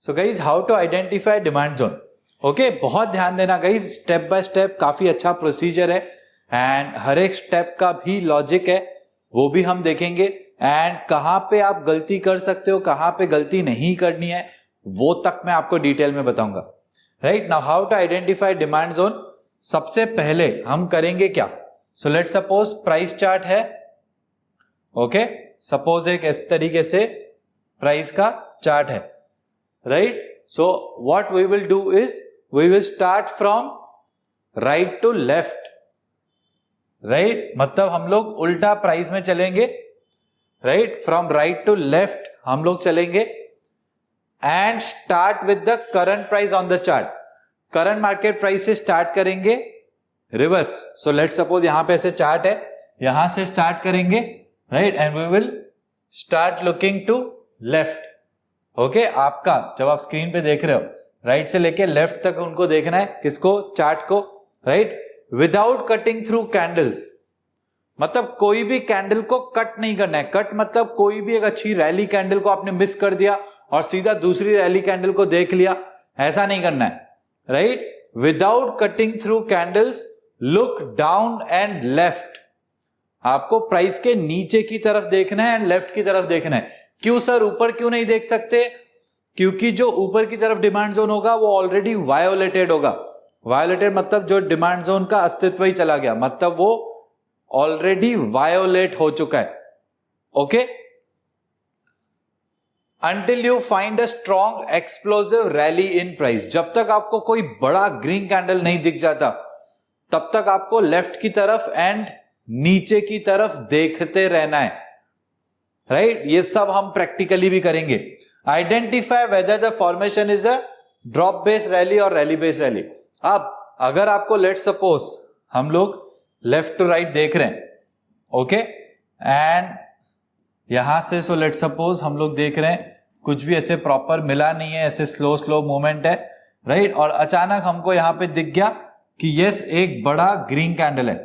So guys how to identify demand zone. Okay, बहुत ध्यान देना गाइज, स्टेप बाय स्टेप काफी अच्छा प्रोसीजर है एंड हर एक स्टेप का भी लॉजिक है, वो भी हम देखेंगे एंड कहां पे आप गलती कर सकते हो, कहां पे गलती नहीं करनी है, वो तक मैं आपको डिटेल में बताऊंगा। Right now how to identify demand zone. सबसे पहले हम करेंगे क्या, so let suppose price chart है। ओके, सपोज एक इस तरीके से प्राइस का चार्ट है। Right, so what we will do is we will start from right to left. Right, मतलब हम लोग उल्टा प्राइस में चलेंगे। Right, from right to left हम लोग चलेंगे and start with the current price on the chart. Current market price से स्टार्ट करेंगे रिवर्स। सो लेट सपोज यहां पे ऐसे चार्ट है, यहां से स्टार्ट करेंगे। Right, and we will start looking to left. Okay, आपका जब आप स्क्रीन पे देख रहे हो राइट से लेके लेफ्ट तक उनको देखना है, किसको, चार्ट को। Right, without cutting through candles, मतलब कोई भी कैंडल को कट नहीं करना है। कट मतलब कोई भी एक अच्छी रैली कैंडल को आपने मिस कर दिया और सीधा दूसरी रैली कैंडल को देख लिया, ऐसा नहीं करना है। Right, without cutting through candles look down and left. आपको प्राइस के नीचे की तरफ देखना है एंड लेफ्ट की तरफ देखना है। क्यों सर, ऊपर क्यों नहीं देख सकते? क्योंकि जो ऊपर की तरफ डिमांड जोन होगा वो ऑलरेडी वायोलेटेड होगा। वायोलेटेड मतलब जो डिमांड जोन का अस्तित्व ही चला गया, मतलब वो ऑलरेडी वायोलेट हो चुका है। Okay, until you find a strong explosive rally in price. जब तक आपको कोई बड़ा ग्रीन कैंडल नहीं दिख जाता तब तक आपको लेफ्ट की तरफ एंड नीचे की तरफ देखते रहना है। राइट, ये सब हम प्रैक्टिकली भी करेंगे। Identify whether the formation is a drop based rally और रैली बेस्ड रैली। अब अगर आपको लेट सपोज हम लोग लेफ्ट टू राइट देख रहे हैं, ओके, एंड यहां से सो लेट सपोज हम लोग देख रहे हैं कुछ भी ऐसे प्रॉपर मिला नहीं है, ऐसे स्लो स्लो मूवमेंट है। राइट, और अचानक हमको यहां पे दिख गया कि यस एक बड़ा ग्रीन कैंडल है।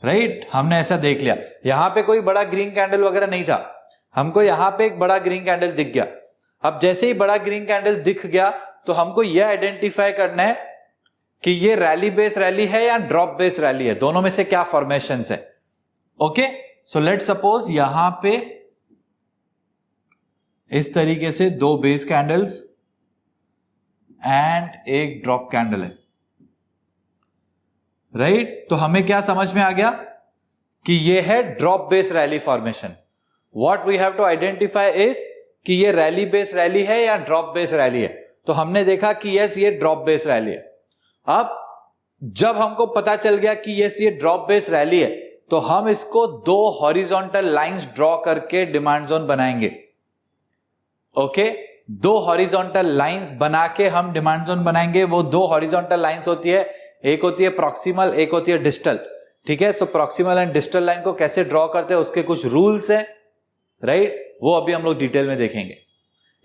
राइट, हमने ऐसा देख लिया, यहां पे कोई बड़ा ग्रीन कैंडल वगैरह नहीं था, हमको यहां पे एक बड़ा ग्रीन कैंडल दिख गया। अब जैसे ही बड़ा ग्रीन कैंडल दिख गया तो हमको यह आइडेंटिफाई करना है कि ये रैली बेस रैली है या ड्रॉप बेस रैली है, दोनों में से क्या फॉर्मेशंस है। ओके, सो लेट सपोज यहां पे इस तरीके से दो बेस कैंडल्स एंड एक ड्रॉप कैंडल है। राइट, तो हमें क्या समझ में आ गया कि ये है drop base rally formation. What we have to identify is कि ये रैली बेस रैली है या ड्रॉप बेस रैली है। तो हमने देखा कि यस ये ड्रॉप बेस रैली है। अब जब हमको पता चल गया कि यस ये ड्रॉप बेस रैली है तो हम इसको दो हॉरिजॉन्टल लाइंस ड्रॉ करके डिमांड जोन बनाएंगे। ओके, दो हॉरिजॉन्टल लाइंस बना के हम डिमांड जोन बनाएंगे। वो दो हॉरिजॉन्टल लाइंस होती है, एक होती है प्रॉक्सिमल, एक होती है डिस्टल। ठीक है, सो प्रॉक्सिमल एंड डिस्टल लाइन को कैसे ड्रॉ करते हैं उसके कुछ रूल्स हैं। राइट, वो अभी हम लोग डिटेल में देखेंगे।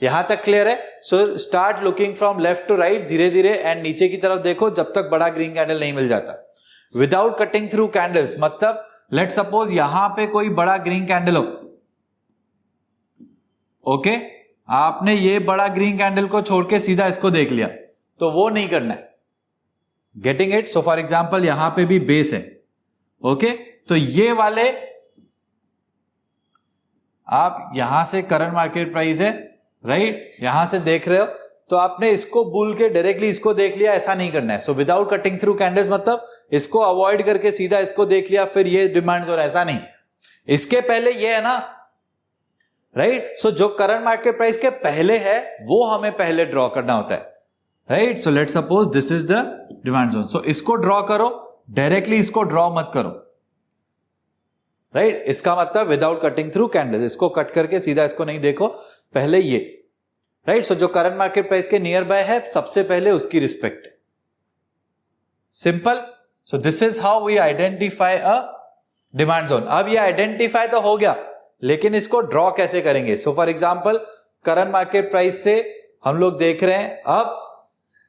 यहां तक क्लियर है? So start looking from left to right, धीरे धीरे एंड नीचे की तरफ देखो जब तक बड़ा ग्रीन कैंडल नहीं मिल जाता। विदाउट कटिंग थ्रू कैंडल्स, मतलब लेट सपोज यहां पे कोई बड़ा ग्रीन कैंडल हो। ओके, आपने ये बड़ा ग्रीन कैंडल को छोड़ के सीधा इसको देख लिया, तो वो नहीं करना है। Getting it? So for example यहां पे भी बेस है। ओके, तो ये वाले आप यहां से करंट मार्केट प्राइस है, राइट, यहां से देख रहे हो तो आपने इसको भूल के डायरेक्टली इसको देख लिया, ऐसा नहीं करना है। So without cutting through candles मतलब इसको अवॉइड करके सीधा इसको देख लिया फिर ये डिमांड जोन, ऐसा नहीं। इसके पहले ये है ना, राइट, सो जो करंट मार्केट प्राइस के पहले है वो हमें पहले ड्रॉ करना होता है। Right, so let suppose this is the demand zone. So इसको ड्रॉ करो, डायरेक्टली इसको ड्रॉ मत करो। राइट, इसका मतलब विदाउट कटिंग थ्रू कैंडल, इसको कट करके सीधा इसको नहीं देखो, पहले ये। राइट, सो जो करंट मार्केट प्राइस के नियर बाय है सबसे पहले उसकी respect. Simple. So this is how we identify a demand zone. अब ये आइडेंटिफाई तो हो गया, लेकिन इसको ड्रॉ कैसे करेंगे? सो for example current market price से हम लोग देख रहे हैं, अब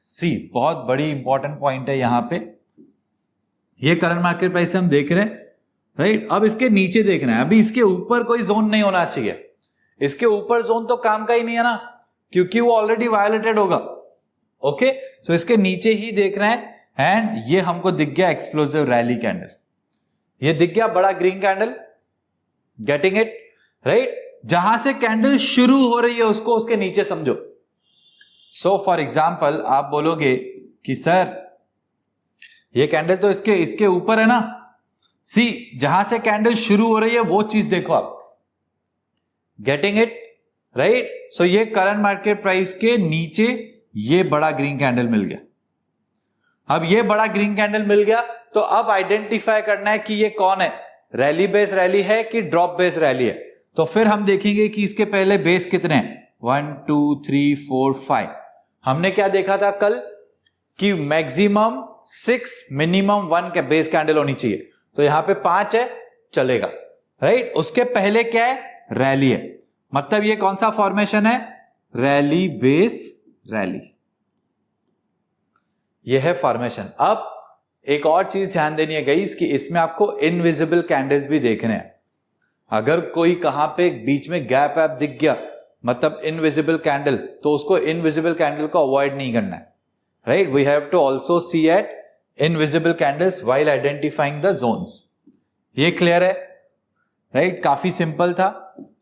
सी बहुत बड़ी इंपॉर्टेंट पॉइंट है यहां पे, ये करंट मार्केट प्राइस से हम देख रहे हैं। राइट, अब इसके नीचे देखना है, अभी इसके ऊपर कोई जोन नहीं होना चाहिए। इसके ऊपर जोन तो काम का ही नहीं है ना, क्योंकि वो ऑलरेडी वायोलेटेड होगा। ओके, सो इसके नीचे ही देख रहे हैं, एंड ये हमको दिख गया एक्सप्लोसिव रैली कैंडल, ये दिख गया बड़ा green candle. Getting it right? जहां से कैंडल शुरू हो रही है उसको उसके नीचे समझो। सो फॉर एग्जाम्पल आप बोलोगे कि सर ये कैंडल तो इसके ऊपर है ना, सी जहां से कैंडल शुरू हो रही है वो चीज देखो आप। Getting it right? सो ये करंट मार्केट प्राइस के नीचे ये बड़ा ग्रीन कैंडल मिल गया। अब ये बड़ा ग्रीन कैंडल मिल गया तो अब आइडेंटिफाई करना है कि ये कौन है, रैली बेस रैली है कि ड्रॉप बेस रैली है। तो फिर हम देखेंगे कि इसके पहले बेस कितने हैं, 1 2 3 4 5। हमने क्या देखा था कल कि मैक्सिमम 6 मिनिमम 1 के बेस कैंडल होनी चाहिए, तो यहां पे 5 है, चलेगा राइट? उसके पहले क्या है, रैली है, मतलब ये कौन सा फॉर्मेशन है, रैली बेस रैली, ये है फॉर्मेशन। अब एक और चीज ध्यान देनी है गाइस कि इसमें आपको इनविजिबल कैंडल्स भी देखने हैं। अगर कोई कहां पे बीच में गैप ऐप दिख गया, मतलब इनविजिबल कैंडल, तो उसको इनविजिबल कैंडल को अवॉइड नहीं करना है right? We have to also see at invisible candles while identifying the zones. ये क्लियर है राइट? काफी सिंपल था।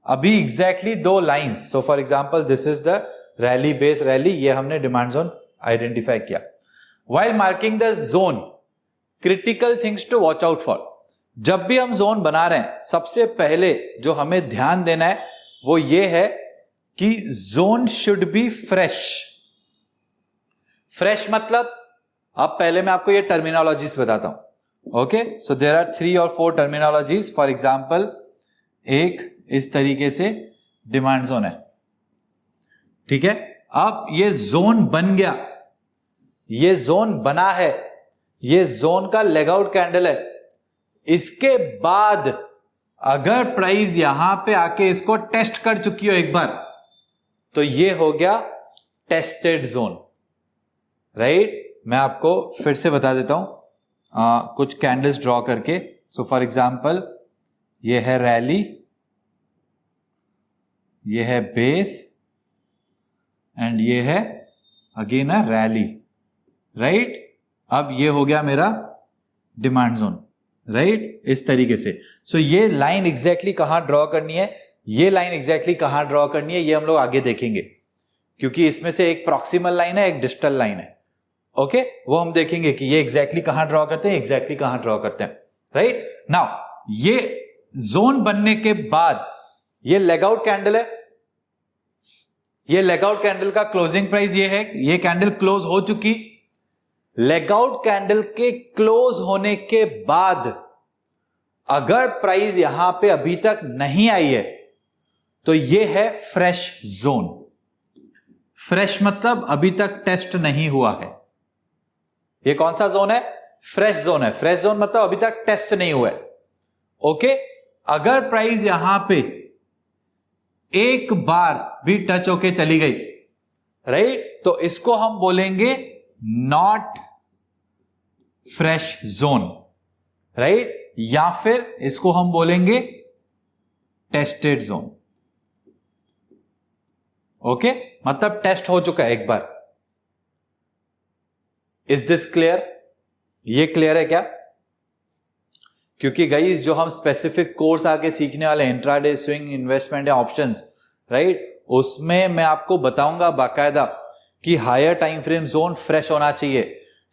अभी exactly 2 lines, so for example this is the rally base rally, ये हमने डिमांड जोन आइडेंटिफाई किया। While marking the zone, critical things to watch out for. जब भी हम जोन बना रहे हैं सबसे पहले जो हमें ध्यान देना है वो ये है कि zone should be fresh. Fresh मतलब, अब पहले मैं आपको ये टर्मिनोलॉजीज बताता हूं। ओके, सो देयर आर 3 और 4 टर्मिनोलॉजीज। फॉर एग्जांपल एक इस तरीके से डिमांड जोन है, ठीक है? अब ये जोन बन गया, ये जोन बना है, ये जोन का लेग आउट कैंडल है। इसके बाद अगर प्राइस यहां पे आके इसको टेस्ट कर चुकी हो एक बार, तो ये हो गया टेस्टेड जोन राइट? मैं आपको फिर से बता देता हूं कुछ कैंडल्स ड्रॉ करके। सो फॉर एग्जांपल ये है रैली, ये है बेस, एंड ये है अगेन अ रैली राइट? अब ये हो गया मेरा डिमांड जोन राइट? इस तरीके से। सो ये लाइन एग्जैक्टली कहां ड्रॉ करनी है, ये लाइन एग्जैक्टली कहां ड्रॉ करनी है, ये हम लोग आगे देखेंगे, क्योंकि इसमें से एक प्रॉक्सिमल लाइन है, एक डिस्टल लाइन है। ओके, वो हम देखेंगे कि ये एग्जैक्टली कहां ड्रॉ करते हैं, एग्जैक्टली कहां ड्रॉ करते हैं राइट? नाउ ये जोन बनने के बाद ये लेग आउट कैंडल है, ये लेग आउट कैंडल का क्लोजिंग प्राइस ये है, ये कैंडल क्लोज हो चुकी। लेग आउट कैंडल के क्लोज होने के बाद अगर प्राइस यहां पे अभी तक नहीं आई है तो ये है फ्रेश जोन। फ्रेश मतलब अभी तक टेस्ट नहीं हुआ है। ये कौन सा जोन है, फ्रेश जोन है। फ्रेश जोन मतलब अभी तक टेस्ट नहीं हुआ है। ओके, अगर प्राइस यहां पे एक बार भी टच होके चली गई राइट, तो इसको हम बोलेंगे नॉट फ्रेश जोन राइट, या फिर इसको हम बोलेंगे टेस्टेड जोन। ओके, मतलब टेस्ट हो चुका है एक बार। Is this clear? ये क्लियर है क्या? क्योंकि गाइस जो हम स्पेसिफिक कोर्स आगे सीखने वाले हैं, इंट्राडे स्विंग इन्वेस्टमेंट या ऑप्शंस राइट, उसमें मैं आपको बताऊंगा बाकायदा कि higher time frame zone fresh होना चाहिए,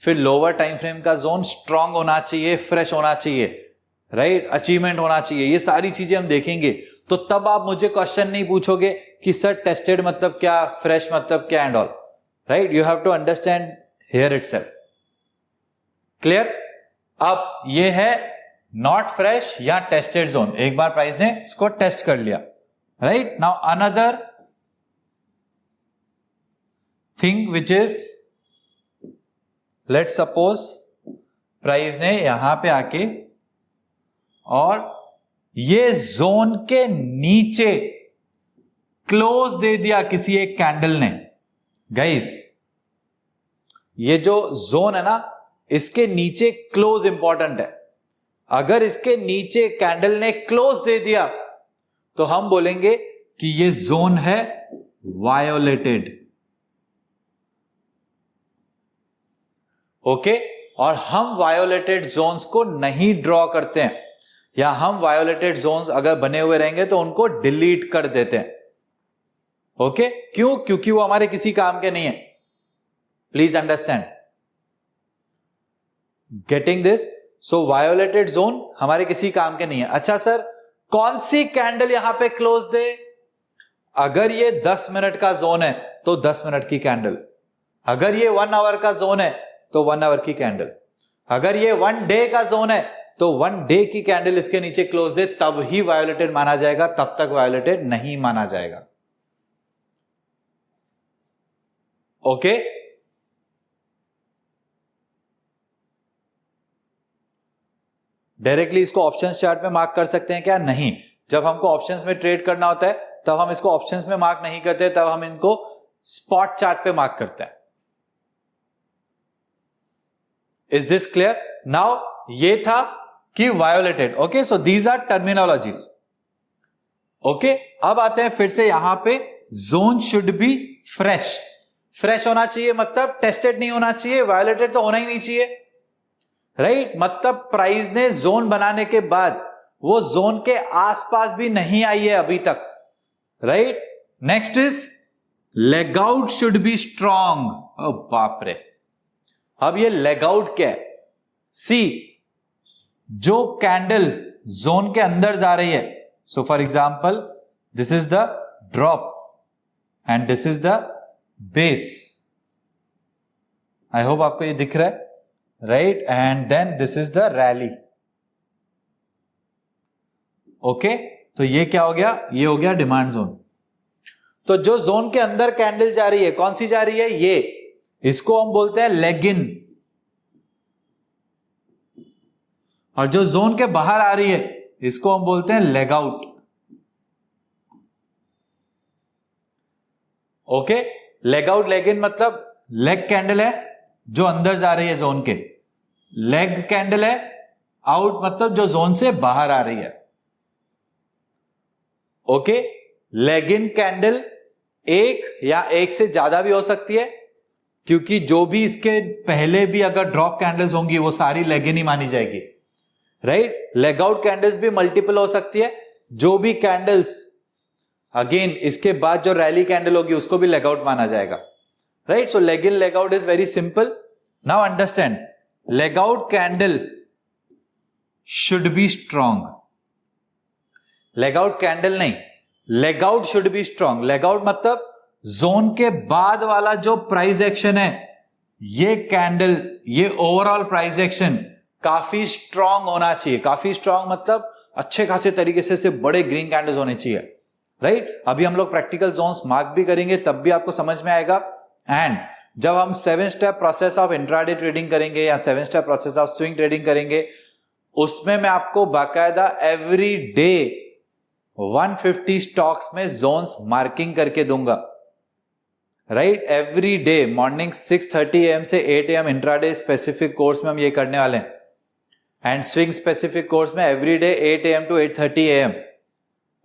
फिर लोअर टाइम फ्रेम का जोन स्ट्रांग होना चाहिए, फ्रेश होना चाहिए राइट, अचीवमेंट होना चाहिए। ये सारी चीजें हम देखेंगे। तो तब आप मुझे क्वेश्चन नहीं पूछोगे कि सर टेस्टेड मतलब क्या, फ्रेश मतलब क्या and all right? You have to understand here itself. Clear? अब ये है नॉट फ्रेश या टेस्टेड जोन। एक बार प्राइस ने इसको टेस्ट कर लिया right? Now another thing which is, let's suppose price ने यहां पे आके और ये जोन के नीचे क्लोज दे दिया किसी एक कैंडल ने। गाइस ये जो जोन है ना, इसके नीचे क्लोज इंपॉर्टेंट है। अगर इसके नीचे कैंडल ने क्लोज दे दिया तो हम बोलेंगे कि ये जोन है वायोलेटेड। ओके, और हम वायोलेटेड जोन्स को नहीं ड्रॉ करते हैं, या हम वायोलेटेड जोन्स अगर बने हुए रहेंगे तो उनको डिलीट कर देते हैं। ओके, क्यों? क्योंकि वो हमारे किसी काम के नहीं है। Please understand, getting this? So violated zone हमारे किसी काम के नहीं है। अच्छा सर, कौन सी कैंडल यहां पे क्लोज दे? अगर ये 10 मिनट का जोन है तो 10 मिनट की कैंडल, अगर ये 1 आवर का जोन है तो 1 आवर की कैंडल, अगर ये 1 डे का जोन है तो 1 डे की कैंडल इसके नीचे क्लोज दे, तब ही वायोलेटेड माना जाएगा, तब तक वायोलेटेड नहीं माना जाएगा। ओके, डायरेक्टली इसको ऑप्शंस चार्ट में मार्क कर सकते हैं क्या? नहीं। जब हमको ऑप्शंस में ट्रेड करना होता है तब हम इसको ऑप्शंस में मार्क नहीं करते, तब हम इनको स्पॉट चार्ट पे मार्क करते हैं। Is this clear? नाउ ये था कि violated. Okay, so these are terminologies. Okay, अब आते हैं फिर से यहां पे, zone should be fresh. Fresh होना चाहिए मतलब टेस्टेड नहीं होना चाहिए, वायोलेटेड तो होना ही नहीं चाहिए, राइट? मतलब प्राइस ने जोन बनाने के बाद वो जोन के आसपास भी नहीं आई है अभी तक, right? Next is leg out should be strong. ओ बाप रे, अब ये लेग आउट क्या है? सी, जो कैंडल जोन के अंदर जा रही है, so for example this is the drop and this is the base. I hope आपको ये दिख रहा है, right? And then this is the rally. Okay, तो ये क्या हो गया? ये हो गया डिमांड जोन। तो जो जोन के अंदर कैंडल जा रही है, कौन सी जा रही है? ये, इसको हम बोलते हैं लेग इन। और जो जोन के बाहर आ रही है इसको हम बोलते हैं leg out. Okay, leg out leg in मतलब लेग कैंडल है जो अंदर जा रही है जोन के, लेग कैंडल है आउट मतलब जो जोन से बाहर आ रही है। ओके, लेग इन कैंडल एक या एक से ज्यादा भी हो सकती है, क्योंकि जो भी इसके पहले भी अगर ड्रॉप कैंडल्स होंगी वो सारी लेग इन ही मानी जाएगी, राइट? लेग आउट कैंडल्स भी मल्टीपल हो सकती है, जो भी कैंडल्स अगेन इसके बाद जो रैली कैंडल होगी उसको भी लेग आउट माना जाएगा, right? So leg in leg out is very simple. Now understand, leg out candle should be strong. Leg out candle नहीं, leg out should be strong. Leg out मतलब zone के बाद वाला जो प्राइस एक्शन है, ये कैंडल, ये overall price action काफी स्ट्रॉन्ग होना चाहिए। काफी स्ट्रॉन्ग मतलब अच्छे खासे तरीके से बड़े ग्रीन कैंडल्स होने चाहिए, राइट? अभी हम लोग प्रैक्टिकल जोन्स मार्क भी करेंगे, तब भी आपको समझ में आएगा। एंड जब हम 7 step process of intraday trading करेंगे या 7 step process of swing trading करेंगे, उसमें मैं आपको बाकायदा एवरी डे 150 स्टॉक्स में जोन्स मार्किंग करके दूंगा, right? Every day morning 6:30 AM से 8 AM इंट्राडे स्पेसिफिक कोर्स में हम ये करने वाले हैं, एंड स्विंग स्पेसिफिक कोर्स में every day 8 AM to 8:30 AM,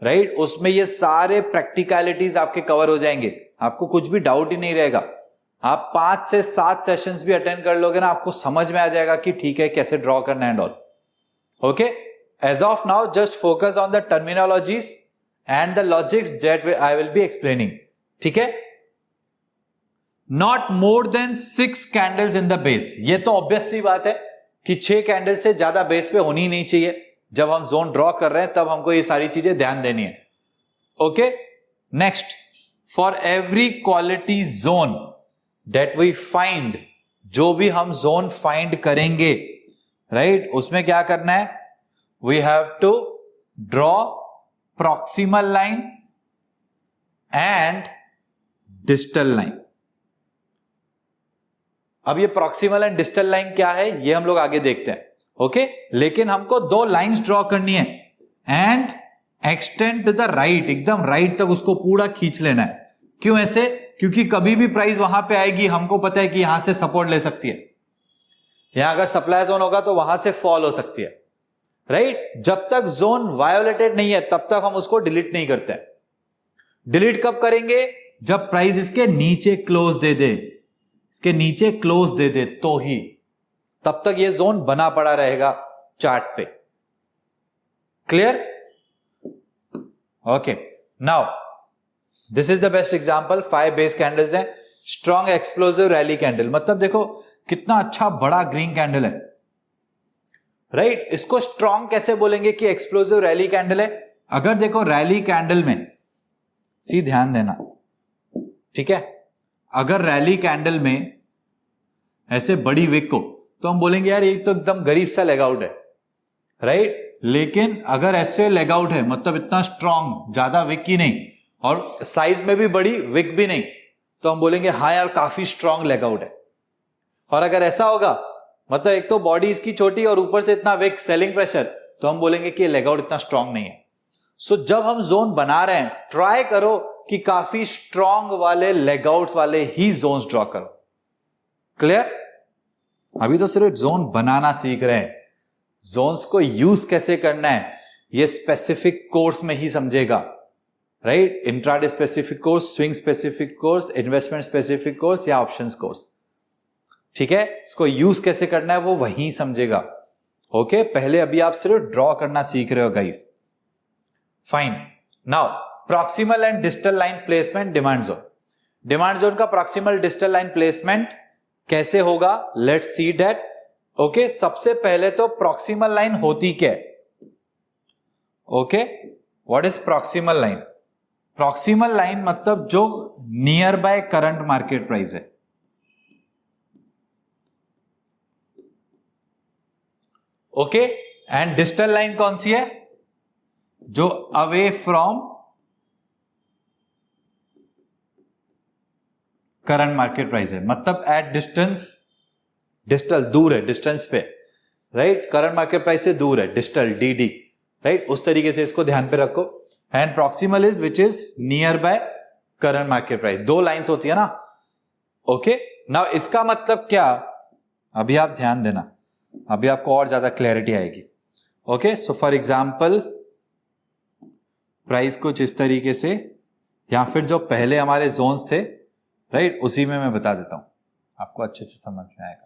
right? उसमें ये सारे प्रैक्टिकलिटीज आपके कवर हो जाएंगे, आपको कुछ भी डाउट ही नहीं रहेगा। आप 5 से 7 सेशंस भी अटेंड कर लोगे ना, आपको समझ में आ जाएगा कि ठीक है कैसे ड्रॉ करना and all. Okay, as of now just focus on the terminologies and the logics that I will be explaining, ठीक है? Not more than 6 candles in the base. ये तो ऑब्वियस सी बात है कि 6 कैंडल्स से ज्यादा बेस पे होनी ही नहीं चाहिए। जब हम जोन ड्रॉ कर रहे हैं तब हमको ये सारी चीजें ध्यान देनी है। Okay, next, for every quality zone that we find, जो भी हम जोन फाइंड करेंगे, राइट, उसमें क्या करना है? We have to draw proximal line and distal line. अब ये प्रॉक्सिमल एंड डिस्टल लाइन क्या है ये हम लोग आगे देखते हैं, ओके? लेकिन हमको 2 लाइंस ड्रॉ करनी है and extend to the right, एकदम राइट तक उसको पूरा खींच लेना है। क्यों ऐसे? क्योंकि कभी भी प्राइस वहां पे आएगी, हमको पता है कि यहां से सपोर्ट ले सकती है, यहां अगर सप्लाई जोन होगा तो वहां से फॉल हो सकती है, राइट? जब तक जोन वायोलेटेड नहीं है तब तक हम उसको डिलीट नहीं करते हैं। डिलीट कब करेंगे? जब प्राइस इसके नीचे क्लोज दे दे, इसके नीचे क्लोज दे दे तो ही, तब तक ये जोन बना पड़ा रहेगा चार्ट पे। Clear? Okay, now this is the best example. 5 base candles हैं, स्ट्रॉन्ग एक्सप्लोसिव रैली कैंडल, मतलब देखो कितना अच्छा बड़ा ग्रीन कैंडल है, राइट? इसको स्ट्रॉन्ग कैसे बोलेंगे कि एक्सप्लोसिव रैली कैंडल है? अगर देखो रैली कैंडल में, सी ध्यान देना, ठीक है, अगर रैली कैंडल में ऐसे बड़ी विक को, तो हम बोलेंगे यार ये तो एकदम गरीब सा लेग आउट है, राइट? लेकिन अगर ऐसे लेग आउट है, मतलब इतना स्ट्रॉन्ग, ज्यादा विक ही नहीं और साइज में भी बड़ी, विक भी नहीं, तो हम बोलेंगे हाँ यार काफी स्ट्रॉन्ग लेग आउट है। और अगर ऐसा होगा, मतलब एक तो बॉडी इसकी छोटी और ऊपर से इतना विक, सेलिंग प्रेशर, तो हम बोलेंगे कि ये लेग आउट इतना स्ट्रॉन्ग नहीं है। सो जब हम जोन बना रहे हैं, ट्राई करो कि काफी स्ट्रॉन्ग वाले लेग आउट्स वाले ही जोन्स ड्रॉ करो। क्लियर? अभी तो सिर्फ जोन बनाना सीख रहे हैं, जोन्स को यूज कैसे करना है ये स्पेसिफिक कोर्स में ही समझेगा, right? Intraday specific course, swing specific course, investment specific course या ऑप्शंस कोर्स, ठीक है? इसको यूज कैसे करना है वो वहीं समझेगा। ओके, पहले अभी आप सिर्फ ड्रॉ करना सीख रहे हो guys. Fine, now proximal and distal line placement, demand zone. Demand zone का प्रॉक्सिमल डिस्टल लाइन प्लेसमेंट कैसे होगा? Let's see that. ओके, सबसे पहले तो प्रॉक्सिमल लाइन होती क्या है? Okay, what is proximal line? Proximal line मतलब जो near by current market price है। ओके, एंड डिस्टल लाइन कौन सी है? जो away from current market price है, मतलब एट डिस्टेंस, डिस्टल दूर है, डिस्टेंस पे, राइट? करंट मार्केट प्राइस से दूर है, डिस्टल, डीडी, राइट? उस तरीके से इसको ध्यान पे रखो। And proximal is which is near by current market price. 2 lines होती है ना। ओके, नाउ इसका मतलब क्या, अभी आप ध्यान देना, अभी आपको और ज्यादा क्लैरिटी आएगी। Okay, so for example price कुछ इस तरीके से, या फिर जो पहले हमारे जोन्स थे, राइट, उसी में मैं बता देता हूं, आपको अच्छे से समझ में आएगा।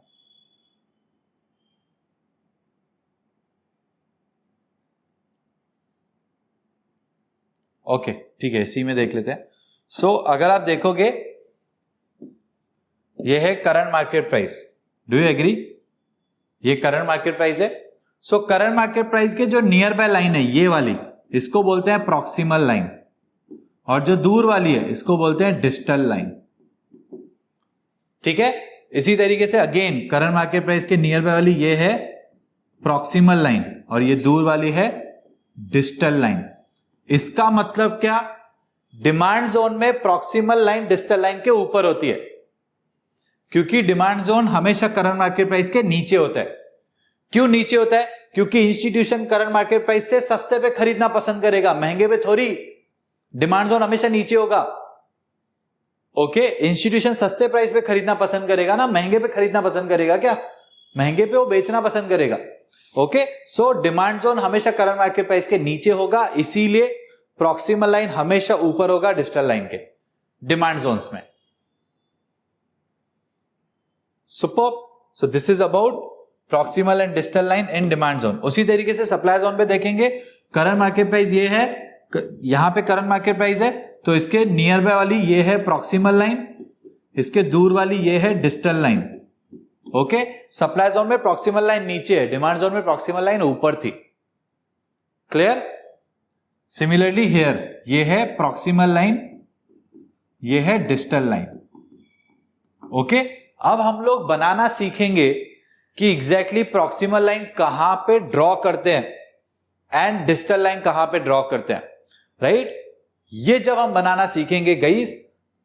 ओके, ठीक है, इसी में देख लेते हैं। सो अगर आप देखोगे, ये है current market price, do you agree? ये करंट मार्केट प्राइस है। सो करंट मार्केट प्राइस के जो नियर बाय लाइन है, ये वाली, इसको बोलते हैं प्रॉक्सिमल लाइन, और जो दूर वाली है इसको बोलते हैं डिस्टल लाइन, ठीक है? इसी तरीके से अगेन करंट मार्केट प्राइस के नियर बाय वाली ये है प्रॉक्सिमल लाइन, और ये दूर वाली है डिस्टल लाइन। इसका मतलब क्या? डिमांड जोन में प्रॉक्सिमल लाइन डिस्टल लाइन के ऊपर होती है, क्योंकि डिमांड जोन हमेशा करंट मार्केट प्राइस के नीचे होता है। क्यों नीचे होता है? क्योंकि इंस्टीट्यूशन करंट मार्केट प्राइस से सस्ते पे खरीदना पसंद करेगा, महंगे पे थोड़ी। डिमांड जोन हमेशा नीचे होगा। ओके, इंस्टीट्यूशन सस्ते प्राइस पे खरीदना पसंद करेगा ना, महंगे पे खरीदना पसंद करेगा क्या? महंगे पे वो बेचना पसंद करेगा। ओके, सो डिमांड जोन हमेशा करंट मार्केट प्राइस के नीचे होगा, इसीलिए प्रॉक्सिमल लाइन हमेशा ऊपर होगा डिस्टल लाइन के डिमांड जोन्स में। Superb. So this is about proximal and distal line in demand zone. उसी तरीके से सप्लाई जोन पे देखेंगे, करंट मार्केट प्राइस ये है, यहां पे करंट मार्केट प्राइस है, तो इसके नियर बाय वाली ये है प्रॉक्सिमल लाइन, इसके दूर वाली ये है distal line. Okay, supply zone में प्रॉक्सिमल लाइन नीचे है, डिमांड जोन में प्रॉक्सिमल लाइन ऊपर थी। क्लियर? सिमिलरली हियर, ये है प्रॉक्सिमल लाइन, ये है डिस्टल लाइन। ओके, अब हम लोग बनाना सीखेंगे कि एग्जैक्टली प्रॉक्सिमल लाइन कहां पे ड्रॉ करते हैं एंड डिस्टल लाइन कहां पे ड्रॉ करते हैं, राइट? ये जब हम बनाना सीखेंगे गाइस,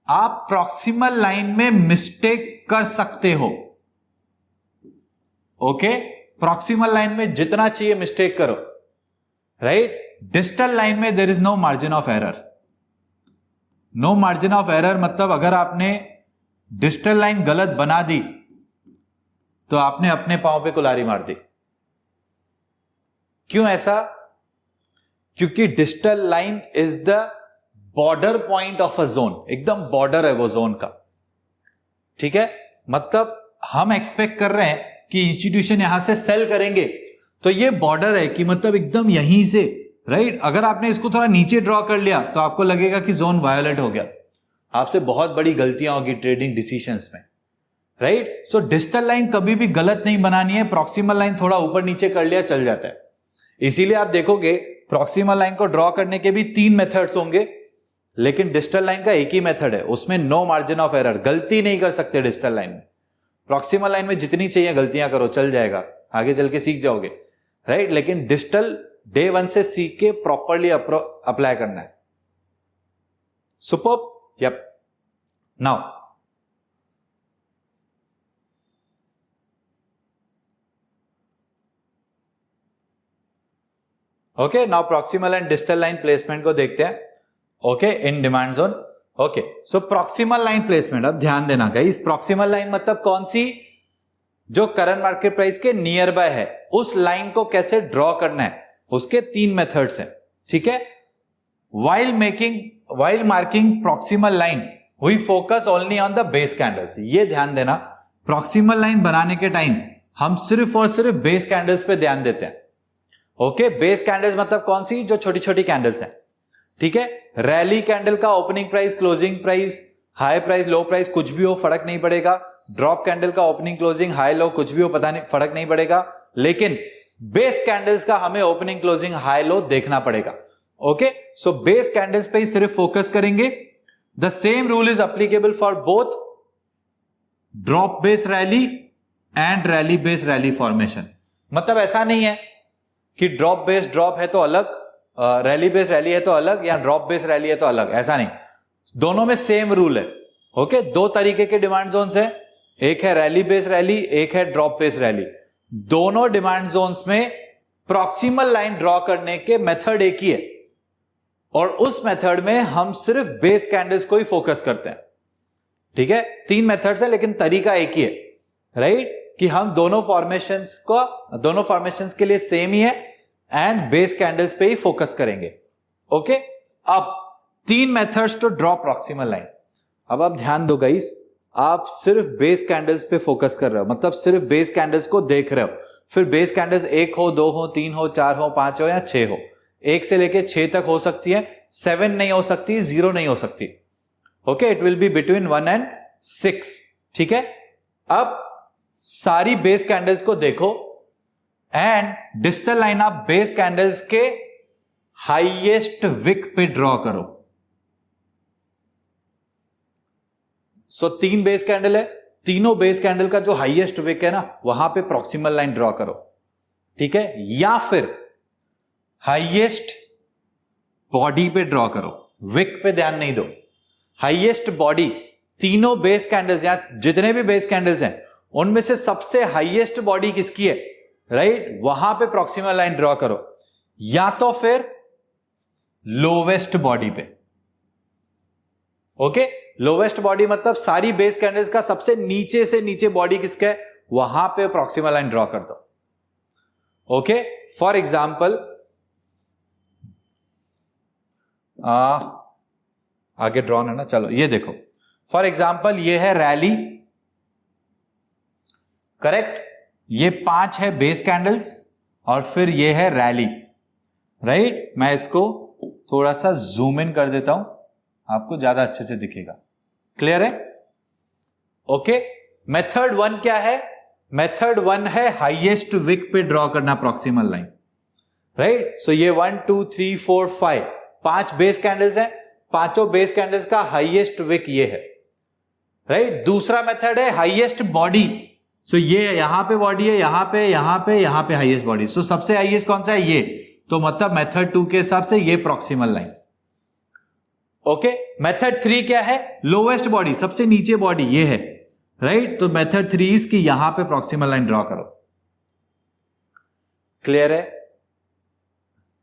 आप प्रॉक्सिमल लाइन में मिस्टेक कर सकते हो। ओके, प्रॉक्सिमल लाइन में जितना चाहिए मिस्टेक करो, राइट? डिस्टल लाइन में there is no margin of error. No margin of error मतलब अगर आपने डिस्टल लाइन गलत बना दी तो आपने अपने पांव पे कुल्हाड़ी मार दी। क्यों ऐसा? क्योंकि distal line is the border point of a zone, एकदम बॉर्डर है वो जोन का, ठीक है। मतलब हम एक्सपेक्ट कर रहे हैं कि इंस्टीट्यूशन यहां से सेल करेंगे, तो ये बॉर्डर है कि मतलब एकदम यहीं से, राइट। अगर आपने इसको थोड़ा नीचे ड्रॉ कर लिया तो आपको लगेगा कि जोन वायोलेट हो गया, आपसे बहुत बड़ी गलतियां होगी ट्रेडिंग डिसीजंस में, राइट। सो डिजिटल लाइन कभी भी गलत नहीं बनानी है, प्रॉक्सिमल लाइन थोड़ा ऊपर नीचे कर लिया चल जाता है। इसीलिए आप देखोगे प्रॉक्सिमल लाइन को ड्रॉ करने के भी 3 मेथड्स होंगे, लेकिन डिजिटल लाइन का एक ही मेथड है, उसमें नो मार्जिन ऑफ एरर, गलती नहीं कर सकते डिजिटल लाइन में। प्रॉक्सिमल लाइन में जितनी चाहिए गलतियां करो, चल जाएगा, आगे चल के सीख जाओगे, राइट। लेकिन डिजिटल डे 1 से सीख के प्रॉपरली अप्लाई करना है। Superb, yup. Now okay, now proximal and digital line placement को देखते हैं, okay, in demand zone. Okay, so proximal line placement, अब ध्यान देना गाइस, प्रॉक्सिमल लाइन मतलब कौन सी, जो करंट मार्केट प्राइस के नियर बाय है, उस लाइन को कैसे ड्रॉ करना है, उसके 3 मेथड्स हैं, ठीक है। while marking proximal line we focus only on the base candles. ये ध्यान देना, प्रॉक्सिमल लाइन बनाने के टाइम हम सिर्फ और सिर्फ बेस कैंडल्स पे ध्यान देते हैं, ओके। बेस कैंडल्स मतलब कौन सी, जो छोटी छोटी कैंडल्स हैं, ठीक है। रैली कैंडल का opening price, closing price, high price, लो प्राइस कुछ भी हो फर्क नहीं पड़ेगा। ड्रॉप कैंडल का ओपनिंग, क्लोजिंग, हाई, लो कुछ भी हो पता नहीं, फर्क नहीं पड़ेगा। लेकिन बेस कैंडल्स का हमें ओपनिंग, क्लोजिंग, हाई, लो देखना पड़ेगा, ओके। सो बेस कैंडल्स पे ही सिर्फ फोकस करेंगे। The same rule is applicable for both drop base rally and rally base rally formation. मतलब ऐसा नहीं है कि ड्रॉप बेस ड्रॉप है तो अलग, रैली बेस रैली है तो अलग, या ड्रॉप बेस रैली है तो अलग, ऐसा नहीं, दोनों में सेम रूल है, ओके। 2 तरीके के डिमांड जोन्स हैं, एक है रैली बेस रैली, एक है ड्रॉप बेस रैली। दोनों डिमांड जोन्स में प्रॉक्सिमल लाइन ड्रॉ करने के मेथड एक ही है, और उस मेथड में हम सिर्फ बेस कैंडल्स को ही फोकस करते हैं, ठीक है। 3 मेथड्स है लेकिन तरीका एक ही है, राइट, कि हम दोनों फॉर्मेशंस के लिए सेम ही है एंड बेस कैंडल्स पे ही फोकस करेंगे, ओके। अब 3 methods to draw proximal line. अब आप ध्यान दो गाइस, आप सिर्फ बेस कैंडल्स पे फोकस कर रहे हो, मतलब सिर्फ बेस कैंडल्स को देख रहे हो, फिर बेस कैंडल्स 1 हो, 2 हो, 3 हो, 4 हो, 5 हो या 6 हो, 1 से लेके 6 तक हो सकती है, 7 नहीं हो सकती, 0 नहीं हो सकती, okay. It will be between 1 and 6, ठीक है। अब सारी बेस कैंडल्स को देखो एंड डिजिटल लाइन आप बेस कैंडल्स के हाईएस्ट विक पे ड्रॉ करो। सो 3 बेस कैंडल है, तीनों बेस कैंडल का जो हाईएस्ट विक है ना, वहां पे प्रॉक्सिमल लाइन ड्रॉ करो, ठीक है। या फिर हाईएस्ट बॉडी पे ड्रॉ करो, विक पे ध्यान नहीं दो, हाईएस्ट बॉडी। तीनों बेस कैंडल्स या जितने भी बेस कैंडल्स हैं उनमें से सबसे हाईएस्ट बॉडी किसकी है, राइट, वहां पे प्रॉक्सिमल लाइन ड्रॉ करो, या तो फिर लोवेस्ट बॉडी पे, ओके। लोवेस्ट बॉडी मतलब सारी बेस कैंडल्स का सबसे नीचे से नीचे बॉडी किसका है, वहां पे प्रॉक्सिमल लाइन ड्रॉ कर दो, ओके। फॉर एग्जाम्पल आगे ड्रॉन है ना, चलो ये देखो, फॉर एग्जाम्पल ये है रैली, करेक्ट, ये 5 है बेस कैंडल्स और फिर ये है रैली, राइट। मैं इसको थोड़ा सा जूम इन कर देता हूं, आपको ज्यादा अच्छे से दिखेगा, क्लियर है, ओके। मेथड 1 क्या है, मेथड 1 है हाईएस्ट विक पे ड्रॉ करना प्रॉक्सिमल लाइन, राइट। सो ये 1 2 3 4 5 बेस कैंडल्स हैं, पांचों बेस कैंडल्स का हाईएस्ट विक ये है, राइट। दूसरा मेथड है हाईएस्ट बॉडी, सो ये यहां पे बॉडी है, यहां पे हाईएस्ट बॉडी, सो सबसे हाईएस्ट कौन सा है, ये, तो मतलब मेथड 2 के हिसाब से ये प्रॉक्सिमल लाइन, ओके। मेथड 3 क्या है, लोवेस्ट बॉडी, सबसे नीचे बॉडी ये है, राइट। तो मेथड 3 इसकी यहां पे प्रॉक्सिमल लाइन ड्रॉ करो, क्लियर है।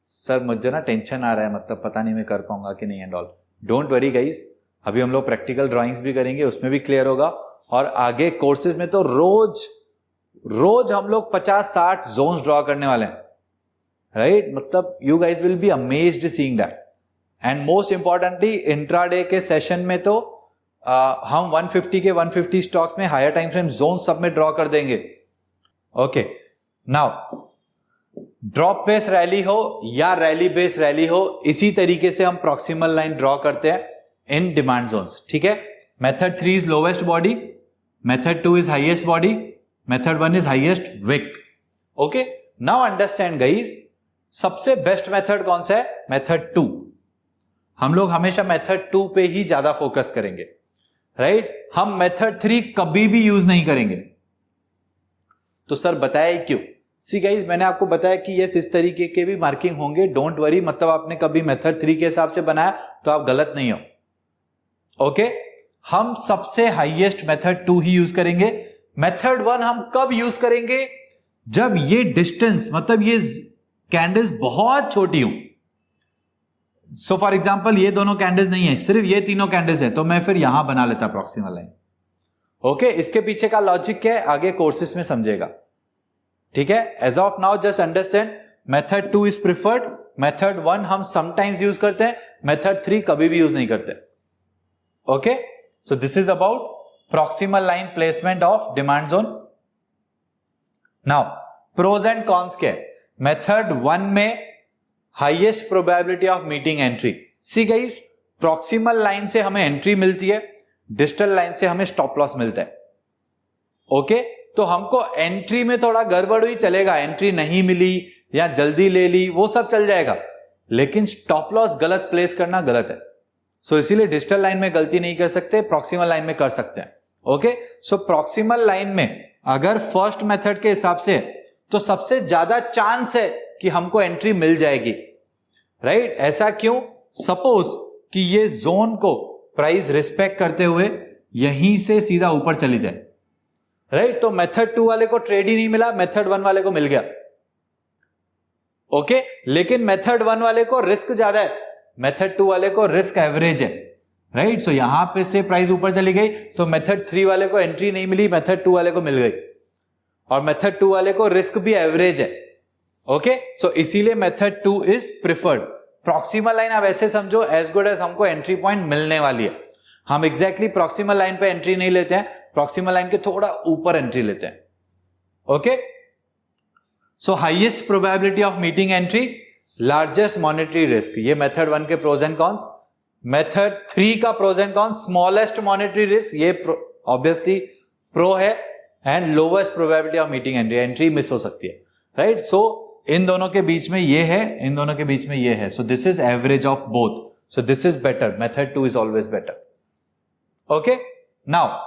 सर मुझे ना टेंशन आ रहा है, मतलब पता नहीं मैं कर पाऊंगा कि नहीं and all, don't worry guys, अभी हम लोग प्रैक्टिकल ड्राइंग्स भी करेंगे, उसमें भी क्लियर होगा, और आगे कोर्सेज में तो रोज हम लोग 50-60 जोन्स ड्रॉ करने वाले हैं, राइट। मतलब you guys will be amazed seeing that, and most importantly intraday के सेशन में तो हम 150 के 150 स्टॉक्स में हायर टाइम फ्रेम जोन सब में ड्रॉ कर देंगे. Okay, now drop base rally हो या रैली बेस रैली हो, इसी तरीके से हम प्रॉक्सिमल लाइन ड्रॉ करते हैं इन डिमांड जोन्स. ठीक है, method 3 is lowest body, method 2 is highest body, method 1 is highest wick. Okay, now understand guys, सबसे बेस्ट मेथड कौन सा है? मेथड 2. हम लोग हमेशा मेथड 2 पे ही ज्यादा फोकस करेंगे, राइट? हम मेथड 3 कभी भी यूज नहीं करेंगे. तो सर बताया क्यों? सी गाइस, मैंने आपको बताया कि यस इस तरीके के भी मार्किंग होंगे, डोंट वरी. मतलब आपने कभी मेथड 3 के हिसाब से बनाया तो आप गलत नहीं हो. ओके, हम सबसे हाईएस्ट मेथड 2 ही यूज करेंगे. मेथड 1 हम कब यूज करेंगे? जब ये डिस्टेंस, मतलब ये कैंडल्स बहुत छोटी हो. सो फॉर एग्जांपल ये दोनों कैंडल्स नहीं है, सिर्फ ये तीनों कैंडल्स है, तो मैं फिर यहां बना लेता प्रॉक्सिमल लाइन. ओके, इसके पीछे का लॉजिक क्या है आगे कोर्सेस में समझेगा. ठीक है, as of now just understand method 2 is preferred, method 1 हम समटाइम्स यूज करते हैं, मेथड 3 कभी भी यूज नहीं करते. Okay, so this is about proximal line placement of demand zone. Now pros and cons क्या है? मेथड 1 में highest probability of meeting entry. See guys, proximal line से हमें एंट्री मिलती है, डिजिटल लाइन से हमें स्टॉप लॉस मिलता है. ओके, तो हमको एंट्री में थोड़ा गड़बड़ हुई चलेगा, एंट्री नहीं मिली या जल्दी ले ली वो सब चल जाएगा, लेकिन स्टॉप लॉस गलत प्लेस करना गलत है. सो इसीलिए डिजिटल लाइन में गलती नहीं कर सकते, प्रॉक्सिमल लाइन में कर सकते हैं. ओके, सो प्रॉक्सिमल लाइन में अगर फर्स्ट मेथड के हिसाब से तो सबसे ज्यादा चांस है कि हमको एंट्री मिल जाएगी, राइट? ऐसा क्यों? सपोज कि ये जोन को प्राइस रिस्पेक्ट करते हुए यहीं से सीधा ऊपर चली जाए, राइट? तो मेथड 2 वाले को ट्रेड ही नहीं मिला, मेथड 1 वाले को मिल गया. ओके, लेकिन मेथड 1 वाले को रिस्क ज्यादा है, मेथड 2 वाले को रिस्क एवरेज है, राइट? सो यहां पे से प्राइस ऊपर चली गई तो मेथड 3 वाले को एंट्री नहीं मिली, मेथड 2 वाले को मिल गई, और मेथड 2 वाले को रिस्क भी एवरेज है. ओके, सो इसीलिए method 2 is preferred. Proximal line आप ऐसे समझो एज गुड एज हमको एंट्री पॉइंट मिलने वाली है. हम एग्जैक्टली प्रॉक्सिमल लाइन पे एंट्री नहीं लेते हैं, प्रॉक्सिमल लाइन के थोड़ा ऊपर एंट्री लेते हैं. Okay, so highest probability of meeting entry, largest monetary risk. ये मेथड 1 के प्रोज एंड कॉन्स. मेथड 3 का pros and cons, smallest monetary risk, ये ऑब्वियसली प्रो है, and lowest probability of meeting entry, entry miss हो सकती है, right? सो इन दोनों के बीच में ये है, इन दोनों के बीच में ये है. सो this is average of both, so this is better. Method 2 is always better. Okay, now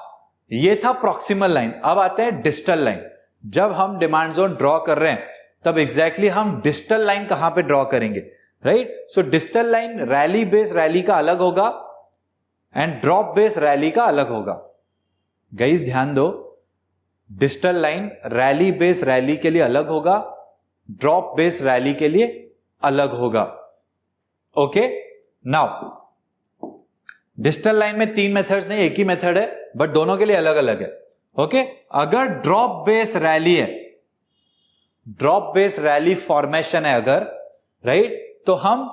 ये था प्रॉक्सिमल लाइन. अब आते हैं डिजिटल लाइन. जब हम डिमांड जोन ड्रॉ कर रहे हैं तब एग्जैक्टली हम डिजिटल लाइन कहां पे ड्रॉ करेंगे, right? So digital line rally base rally का अलग होगा एंड ड्रॉप बेस रैली का अलग होगा. गाइस ध्यान दो, digital line rally base rally के लिए अलग होगा, ड्रॉप बेस रैली के लिए अलग होगा. ओके, नाउ डिजिटल लाइन में 3 मेथड्स नहीं, एक ही मेथड है, बट दोनों के लिए अलग अलग है. ओके, अगर ड्रॉप बेस रैली है, ड्रॉप बेस रैली फॉर्मेशन है अगर, राइट, तो हम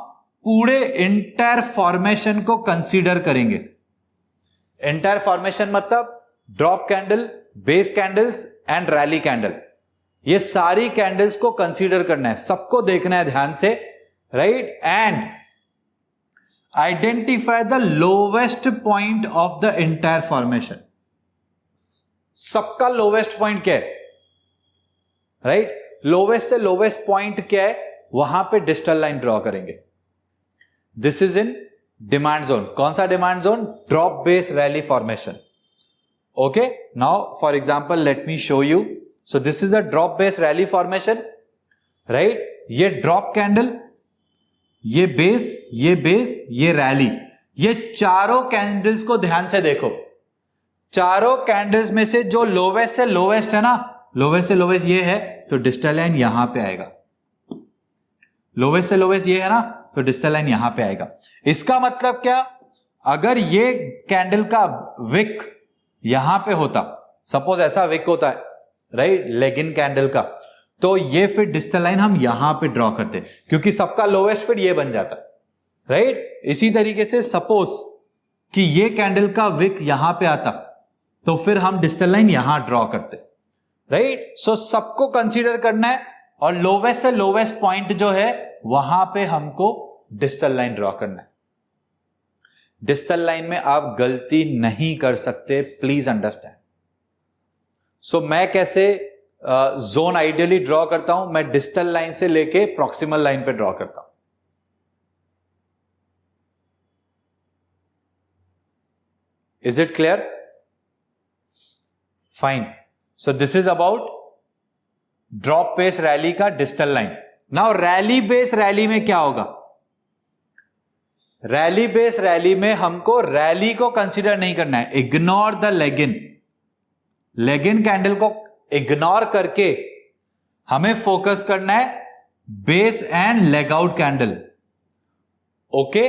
पूरे इंटायर फॉर्मेशन को कंसीडर करेंगे. इंटायर फॉर्मेशन मतलब drop candle, base candles and rally candle, ये सारी कैंडल्स को कंसीडर करना है, सबको देखना है ध्यान से, right? And identify the lowest point of the entire formation. सबका लोवेस्ट पॉइंट क्या है, राइट? लोवेस्ट से लोवेस्ट पॉइंट क्या है, वहां पे डिजिटल लाइन ड्रॉ करेंगे. This is in demand zone. कौन सा demand zone? Drop base rally formation. Okay, now for example let me show you. So this is a drop base rally formation, right? ये drop candle, ये base, ये rally, ये चारों candles को ध्यान से देखो. चारों कैंडल्स में से जो लोवेस्ट से लोवेस्ट है ना, लोवेस्ट से लोवेस्ट ये है, तो डिजिटल लाइन यहां पे आएगा. लोवेस्ट से लोवेस्ट ये है ना, तो डिजिटल लाइन यहां पे आएगा. इसका मतलब क्या? अगर ये कैंडल का विक यहां पे होता, सपोज ऐसा विक होता है, राइट, लेगिन कैंडल का, तो ये फिर डिजिटल लाइन हम यहां पे ड्रॉ करते, क्योंकि सबका लोवेस्ट फिर ये बन जाता. राइट। इसी तरीके से सपोज कि ये कैंडल का विक यहां पे आता तो फिर हम डिस्टल लाइन यहां ड्रॉ करते, राइट। सो सबको कंसीडर करना है और लोवेस्ट से लोवेस्ट पॉइंट जो है वहां पे हमको डिस्टल लाइन ड्रॉ करना है। डिस्टल लाइन में आप गलती नहीं कर सकते, प्लीज अंडरस्टैंड। सो मैं कैसे जोन आइडियली ड्रॉ करता हूं, मैं डिस्टल लाइन से लेके प्रॉक्सिमल लाइन पे ड्रॉ करता हूं। Is it clear? Fine. So this is about drop base rally का distal line. Now rally base rally में क्या होगा? रैली बेस रैली में हमको रैली को कंसीडर नहीं करना है, इग्नोर द लेगिन। लेगिन कैंडल को इग्नोर करके हमें फोकस करना है base and leg out candle. Okay,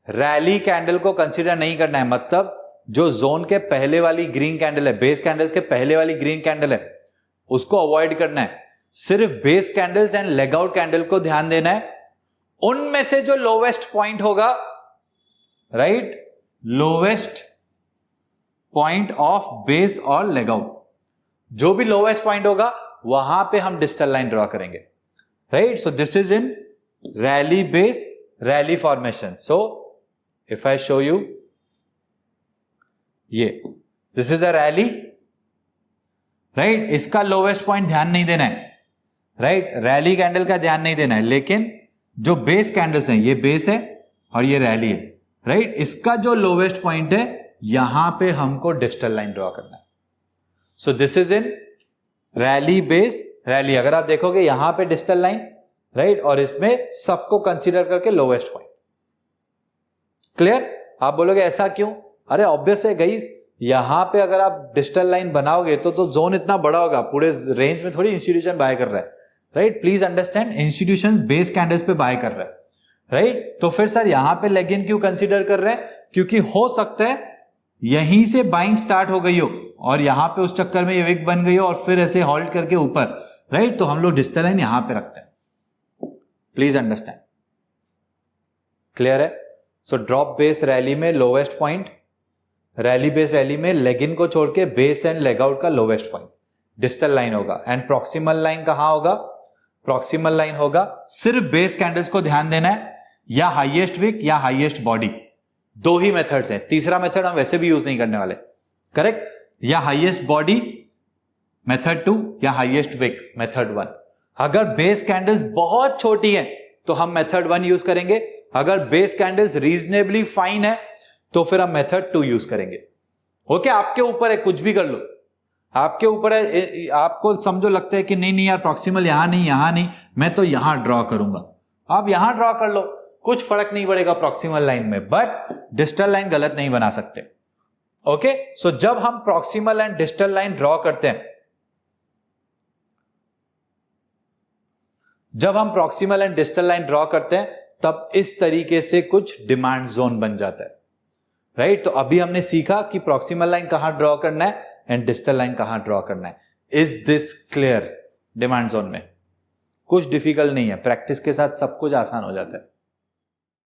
rally candle को कंसीडर नहीं करना है, मतलब जो जोन के पहले वाली ग्रीन कैंडल है, बेस कैंडल्स के पहले वाली ग्रीन कैंडल है, उसको अवॉइड करना है। सिर्फ base candles and leg out candle को ध्यान देना है। उनमें से जो लोवेस्ट पॉइंट होगा, right, lowest point of base और लेग आउट, जो भी लोवेस्ट पॉइंट होगा वहां पे हम डिस्टल लाइन ड्रॉ करेंगे, right. So this is in rally base rally formation. So if I show you, ये this is a rally, right. इसका लोवेस्ट पॉइंट ध्यान नहीं देना है, राइट, रैली कैंडल का ध्यान नहीं देना है, लेकिन जो बेस कैंडल्स हैं, ये बेस है और ये रैली है, राइट। इसका जो लोवेस्ट पॉइंट है यहां पे हमको डिस्टल लाइन ड्रॉ करना है। सो this is in rally base rally. अगर आप देखोगे यहां पे डिस्टल लाइन, राइट, और इसमें सबको कंसीडर करके लोवेस्ट पॉइंट। क्लियर? आप बोलोगे ऐसा क्यों? अरे ऑब्वियस है गाइस, यहां पे अगर आप डिस्टल लाइन बनाओगे तो जोन इतना बड़ा होगा, पूरे रेंज में थोड़ी इंस्टीट्यूशन बाय कर रहा है, right. Please understand, institutions base candles पे बाय कर रहा है, राइट। तो फिर सर यहां पे लेगिन क्यों कंसीडर कर रहे हैं? क्योंकि हो सकता है यहीं से बाइंग स्टार्ट हो गई हो और यहां पे उस चक्कर में ये विक बन गई हो और फिर ऐसे हॉल्ट करके ऊपर, राइट। तो हम लोग डिस्टल लाइन यहां पे रखते हैं। Please understand. क्लियर है? सो ड्रॉप बेस रैली में lowest point, rally base rally में लेगिन को छोड़ के बेस एंड लेग आउट का लोवेस्ट पॉइंट डिस्टल लाइन होगा। एंड प्रॉक्सिमल लाइन कहां होगा? प्रॉक्सिमल लाइन होगा, सिर्फ बेस कैंडल्स को ध्यान देना है, या हाईएस्ट विक या हाईएस्ट बॉडी, दो ही मेथड्स हैं। तीसरा मेथड हम वैसे भी यूज नहीं करने वाले, करेक्ट। या हाईएस्ट बॉडी मेथड 2 या हाईएस्ट विक मेथड 1। अगर बेस कैंडल्स बहुत छोटी हैं तो हम मेथड 1 यूज करेंगे, अगर बेस कैंडल्स रीजनेबली फाइन है तो फिर हम मेथड 2 यूज करेंगे। ओके, आपके ऊपर है, कुछ भी कर लो, आपके ऊपर है। आपको समझो लगता है कि नहीं यार प्रॉक्सिमल यहां नहीं, मैं तो यहां ड्रॉ करूंगा, आप यहां ड्रॉ कर लो, कुछ फर्क नहीं पड़ेगा प्रॉक्सिमल लाइन में, बट डिस्टल लाइन गलत नहीं बना सकते। ओके, सो जब हम proximal and distal line draw करते हैं, जब हम proximal and distal line draw करते हैं तब इस तरीके से कुछ डिमांड जोन बन जाता है, राइट। तो अभी हमने सीखा कि प्रॉक्सिमल लाइन कहां ड्रॉ करना है एंड डिस्टल लाइन कहां ड्रॉ करना है। Is this clear? Demand zone में कुछ डिफिकल्ट नहीं है, प्रैक्टिस के साथ सब कुछ आसान हो जाता है।